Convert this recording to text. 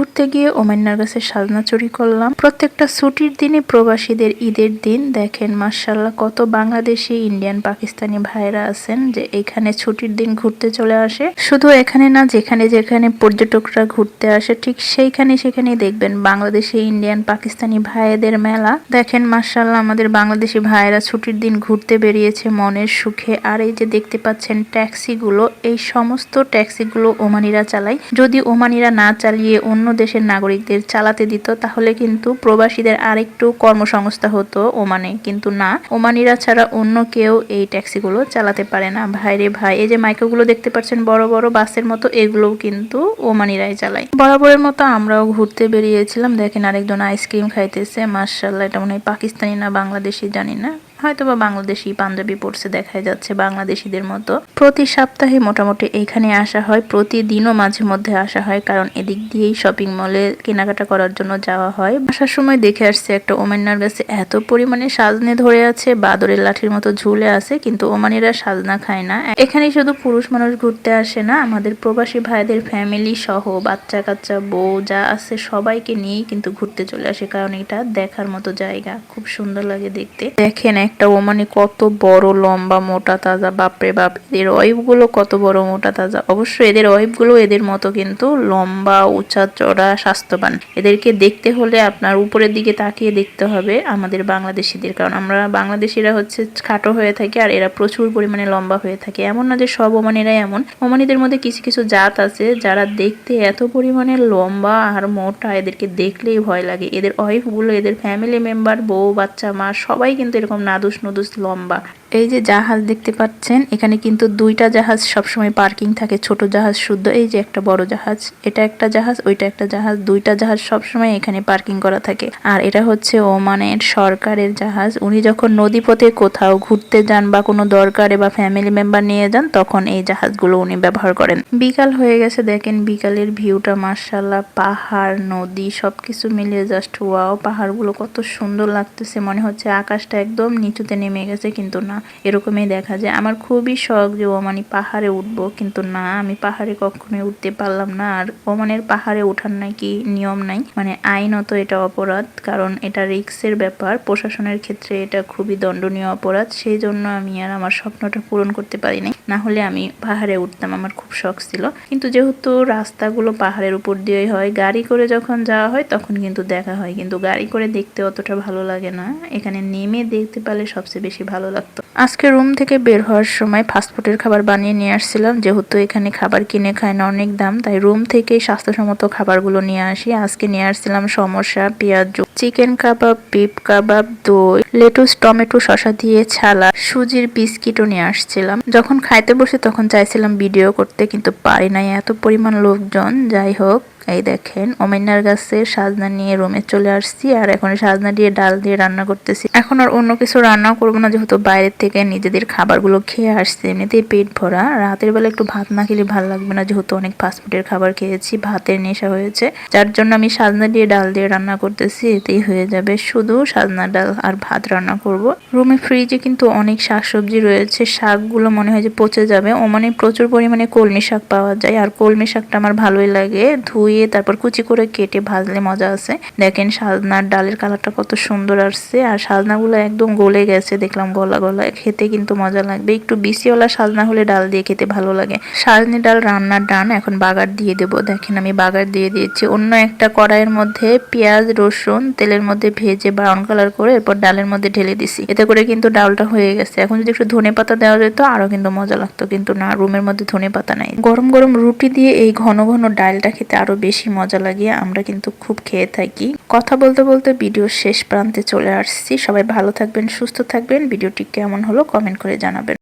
ঘুরতে গিয়ে ওমান্নার কাছে সাজনা চুরি করলাম। প্রত্যেকটা ছুটির দিনে প্রবাসীদের ঈদের দিন দেখেন মাশাআল্লাহ কত বাংলাদেশি, ইন্ডিয়ান, পাকিস্তানি ভাইরা আছেন যে এখানে ছুটির দিন ঘুরতে চলে আসে। শুধু এখানে না, যেখানে যেখানে পর্যটকরা ঘুরতে আসে ঠিক সেখানেই দেখবেন বাংলাদেশি, ইন্ডিয়ান, পাকিস্তানি ভাইদের মেলা। দেখেন মাশাআল্লাহ আমাদের বাংলাদেশি ভাইরা ছুটির দিন ঘুরতে বেরিয়েছে মনের সুখে। আর এই যে দেখতে পাচ্ছেন ট্যাক্সিগুলো, এই সমস্ত ট্যাক্সিগুলো ওমানিরা চালায়। যদি ওমানিরা না চালিয়ে অন্য দেশের নাগরিকদের চালাতে দিত তাহলে কিন্তু প্রবাসীদের আরেকটু কর্মসংস্থা হতো ওমানে, কিন্তু না, ওমানিরা ছাড়া অন্য কেউ এই ট্যাক্সিগুলো চালাতে পারে না। ভাইরে ভাই, এই যে মাইক্রোগুলো দেখতে পাচ্ছেন বড় বড় বাসের মতো, এগুলোও কিন্তু ওমানিরাই চালায়। বরাবরের মতো আমরাও ঘুরতে বেরিয়েছিলাম। দেখেন আরেকজন আইসক্রিম খাইতেছে, মাশাআল্লাহ এটা মনে হয় পাকিস্তানি না বাংলাদেশি জানি না, হয়তো বা বাংলাদেশি, পাঞ্জাবি পড়ছে দেখা যাচ্ছে বাংলাদেশিদের মতো। প্রতি সপ্তাহে মোটামুটি এখানে আসা হয়, প্রতিদিনও মাঝে মধ্যে আসা হয়, কারণ এদিক দিয়েই শপিং মলে কেনাকাটা করার জন্য যাওয়া হয়। আসার সময় দেখে আসছে একটা ওমান্নার গাছে এত পরিমাণে সাজনে ধরে আছে, বাদরের লাঠির মতো ঝুলে আছে, কিন্তু ওমানিরা সাজনা খায় না। এখানে শুধু পুরুষ মানুষ ঘুরতে আসে না, আমাদের প্রবাসী ভাইদের ফ্যামিলি সহ বাচ্চা কাচ্চা, বউ যা আছে সবাইকে নিয়েই কিন্তু ঘুরতে চলে আসে, কারণ এটা দেখার মতো জায়গা, খুব সুন্দর লাগে দেখতে। দেখেন একটা ওমানি কত বড়, লম্বা, মোটা তাজা, বাপরে বাপ, এদের ওয়াইফ গুলো কত বড় মোটা তাজা। অবশ্য এদের ওয়াইফ গুলো এদের মতো কিন্তু লম্বা, উঁচা চড়া, স্বাস্থ্যবান। এদেরকে দেখতে হলে আপনার উপরের দিকে তাকিয়ে দেখতে হবে আমাদের বাংলাদেশিদের, কারণ আমরা বাংলাদেশিরা হচ্ছে খাটো হয়ে থাকি আর এরা প্রচুর পরিমাণে লম্বা হয়ে থাকে। এমন না যে সব ওমানিরাই এমন, ওমানিদের মধ্যে কিছু কিছু জাত আছে যারা দেখতে এত পরিমাণে লম্বা আর মোটা, এদেরকে দেখলেই ভয় লাগে। এদের ওয়াইফ গুলো, এদের ফ্যামিলি মেম্বার, বউ বাচ্চা, মা সবাই কিন্তু এরকম নাদুস নুদুস লম্বা। এই যে জাহাজ দেখতে পাচ্ছেন, এখানে কিন্তু দুইটা জাহাজ সবসময় পার্কিং থাকে, ছোট জাহাজ শুদ্ধ। এই যে একটা বড় জাহাজ, এটা একটা জাহাজ, ওইটা একটা জাহাজ, দুইটা জাহাজ সবসময় এখানে পার্কিং করা থাকে। আর এটা হচ্ছে ওমানের সরকারের জাহাজ। উনি যখন নদীপথে কোথাও ঘুরতে যান বা কোনো দরকারে বা ফ্যামিলি মেম্বার নিয়ে যান, তখন এই জাহাজগুলো উনি ব্যবহার করেন। বিকাল হয়ে গেছে, দেখেন বিকালের ভিউটা মাশাআল্লাহ, পাহাড়, নদী সবকিছু মিলিয়ে জাস্ট ওয়াও। পাহাড়গুলো কত সুন্দর লাগতেছে, মনে হচ্ছে আকাশটা একদম নিচুতে নেমে গেছে, কিন্তু না, এরকমই দেখা যায়। আমার খুবই শখ যে ওমানি পাহাড়ে উঠবো, কিন্তু না, আমি পাহাড়ে কখনোই উঠতে পারলাম না। আর ওমানের পাহাড়ে ওঠার নাকি নিয়ম নাই, মানে আইনত এটা অপরাধ, কারণ এটা রিস্কের ব্যাপার, প্রশাসনের ক্ষেত্রে এটা খুবই দণ্ডনীয় অপরাধ। সেই জন্য আমি আর আমার স্বপ্নটা পূরণ করতে পারিনি, না হলে আমি পাহাড়ে উঠতাম, আমার খুব শখ ছিল। কিন্তু যেহেতু রাস্তাগুলো পাহাড়ের উপর দিয়ে হয়, গাড়ি করে যখন যাওয়া হয় তখন কিন্তু দেখা হয়, কিন্তু গাড়ি করে দেখতে অতটা ভালো লাগে না, এখানে নেমে দেখতে পারলে সবচেয়ে বেশি ভালো লাগতো। আজকে রুম থেকে বের হওয়ার সময় ফাস্টফুডের খাবার বানিয়ে নিয়ে আসছিলাম, যেহেতু এখানে খাবার কিনে খায় না, অনেক দাম, তাই রুম থেকে স্বাস্থ্যসম্মত খাবারগুলো নিয়ে আসি। আজকে নিয়ে আসছিলাম সমোসা, পেঁয়াজ, চিকেন কাবাব, বিফ কাবাব, দই, লেটুস, টমেটো, শসা দিয়ে ছালা, সুজির বিস্কিটও নিয়ে আসছিলাম। যখন খাইতে বসে তখন চাইছিলাম ভিডিও করতে, কিন্তু পারি নাই, এত পরিমাণ লোকজন। যাই হোক, এই দেখেন ওমান্নার গাছে সাজনা নিয়ে রুমে চলে আসছি, আর এখন সাজনা দিয়ে ডাল দিয়ে রান্না করতেছি। এখন আর অন্য কিছু রান্না করবো না, যেহেতু বাইরের থেকে নিজেদের খাবারগুলো খেয়ে আসছে, এমনিতেই পেট ভরা। রাতের বেলা একটু ভাত না খেলে ভালো লাগবে না, যেহেতু অনেক ফাস্টফুডের খাবার খেয়েছি, ভাতের নেশা হয়েছে, যার জন্য আমি সাজনা দিয়ে ডাল দিয়ে রান্না করতেছি, এতেই হয়ে যাবে। শুধু সাজনা ডাল আর ভাত রান্না করব। রুমে ফ্রিজে কিন্তু অনেক শাকসবজি রয়েছে, শাকগুলো মনে হয় যে পচে যাবে। ওমানে প্রচুর পরিমাণে কলমি শাক পাওয়া যায়, আর কলমি শাকটা আমার ভালোই লাগে, ধুয়ে তারপর কুচি করে কেটে ভাজলে মজা আছে। দেখেন সাজনার ডালের কালারটা কত সুন্দর আসছে, আর সাজনাগুলো একদম গলে গেছে, দেখলাম গলা গলা, খেতে কিন্তু মজা লাগবে। একটু বিসিওয়ালা সাজনা হলে ডাল দিয়ে খেতে ভালো লাগে। সাজনি ডাল রান্নার ডান, এখন বাগার দিয়ে দেবো। দেখেন আমি বাগার দিয়ে দিয়েছি। অন্য একটা কড়াইয়ের মধ্যে পেঁয়াজ, রসুন তেলের মধ্যে ভেজে ব্রাউন কালার করে এরপর ডালের মধ্যে ঢেলে দিছি, এতে করে কিন্তু ডালটা হয়ে গেছে। এখন যদি একটু ধনে পাতা দেওয়া যেত আরো কিন্তু মজা লাগতো, কিন্তু না, রুমের মধ্যে ধনে পাতা নাই। গরম গরম রুটি দিয়ে এই ঘন ঘন ডালটা খেতে আরো বেশি মজা লাগে, আমরা কিন্তু খুব খেয়ে থাকি। কথা বলতে বলতে ভিডিও শেষ প্রান্তে চলে আসছি। সবাই ভালো থাকবেন, সুস্থ থাকবেন। ভিডিওটি কেমন হলো কমেন্ট করে জানাবেন।